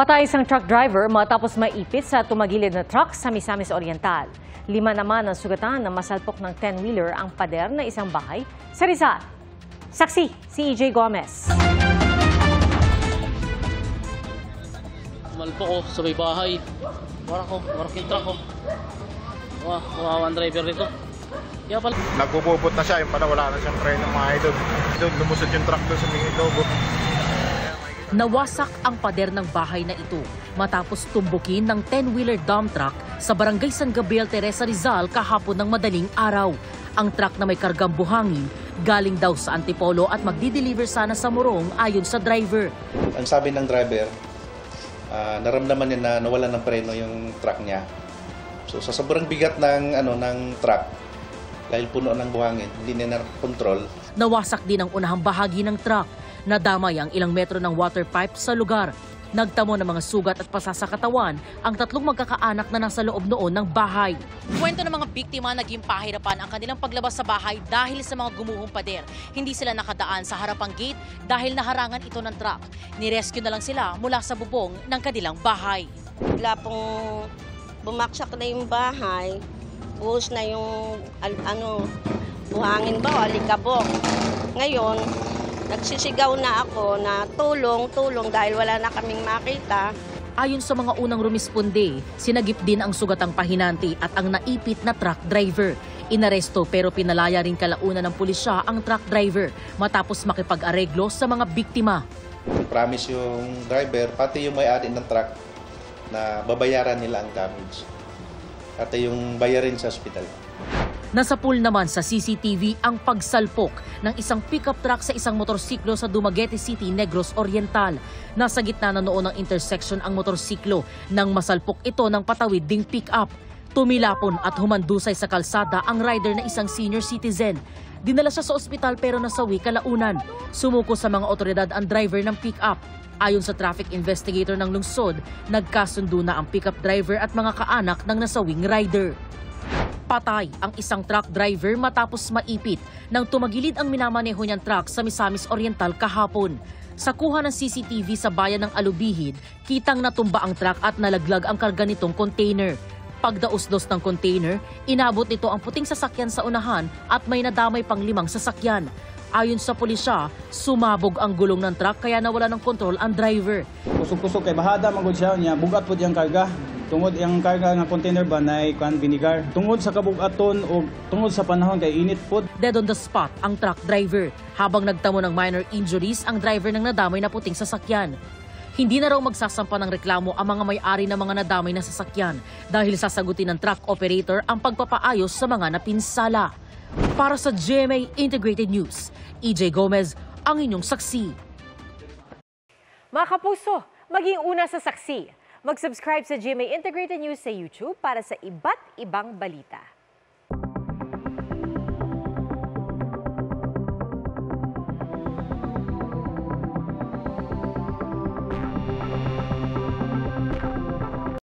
Patay isang truck driver matapos maipit sa tumagilid na truck sa Misamis Oriental. 5 naman ang sugatan na masalpok ng 10-wheeler ang pader na isang bahay sa Rizal. Saksi, si EJ Gomez. Malpo ko sa may bahay. Warak yung truck ko. Kawawa ang driver nito. Kaya pala. Nagpupupot na siya, yung pala wala na siyang preno mga idol. Doon lumusot yung truck doon sa may lobo. Nawasak ang pader ng bahay na ito matapos tumbukin ng 10-wheeler dump truck sa barangay San Gabriel, Teresa, Rizal kahapon ng madaling araw. Ang truck na may kargang buhangin galing daw sa Antipolo at magdi-deliver sana sa Morong ayon sa driver. Ang sabi ng driver, naramdaman niya na nawalan ng preno yung truck niya. So sa sobrang bigat ng truck, dahil puno ng buhangin, hindi niya na-control. Nawasak din ang unahang bahagi ng truck. Nadamay ang ilang metro ng water pipe sa lugar. Nagtamo ng mga sugat at pasa sa katawan ang 3 magkakaanak na nasa loob noon ng bahay. Kwento ng mga biktima, naging pahirapan ang kanilang paglabas sa bahay dahil sa mga gumuhong pader. Hindi sila nakadaan sa harapang gate dahil naharangan ito ng truck. Nirescue na lang sila mula sa bubong ng kanilang bahay. Bigla pong bumaksak na yung bahay, buhos na yung buhangin ba o alikabok. Ngayon, nagsisigaw na ako na tulong dahil wala na kaming makita. Ayon sa mga unang rumisponde, sinagip din ang sugatang pahinanti at ang naipit na truck driver. Inaresto pero pinalaya rin kalaunan ng pulisya ang truck driver matapos makipag-areglo sa mga biktima. Promise yung driver, pati yung may-ari ng truck, na babayaran nila ang damage. At yung bayarin sa ospital. Nasa pool naman sa CCTV ang pagsalpok ng isang pickup truck sa isang motorsiklo sa Dumaguete City, Negros Oriental. Nasa gitna na noon ng intersection ang motorsiklo nang masalpok ito ng patawid ding pickup. Tumilapon at humandusay sa kalsada ang rider na isang senior citizen. Dinala siya sa ospital pero nasawi kalaunan. Sumuko sa mga otoridad ang driver ng pickup. Ayon sa traffic investigator ng lungsod, nagkasundo na ang pickup driver at mga kaanak ng nasawing rider. Patay ang isang truck driver matapos maipit nang tumagilid ang minamaneho niyang truck sa Misamis Oriental kahapon. Sa kuha ng CCTV sa bayan ng Alubihid, kitang natumba ang truck at nalaglag ang karga nitong container. Pagdaos-dos ng container, inabot nito ang puting sasakyan sa unahan at may nadamay pang 5 sasakyan. Ayon sa pulisya, sumabog ang gulong ng truck kaya nawala ng kontrol ang driver. Kusog-kusog kay bahada manggod siya niya, bugat po diyang karga. Tungod ang karga ng container ba na binigar. Tungod sa kabugaton o tungod sa panahon kay init po. Dead on the spot ang truck driver. Habang nagtamo ng minor injuries ang driver ng nadamay na puting sasakyan. Hindi na raw magsasampa ng reklamo ang mga may-ari ng mga nadamay na sasakyan dahil sasagutin ng truck operator ang pagpapaayos sa mga napinsala. Para sa GMA Integrated News, EJ Gomez, ang inyong saksi. Mga kapuso, maging una sa saksi. Mag-subscribe sa GMA Integrated News sa YouTube para sa iba't ibang balita.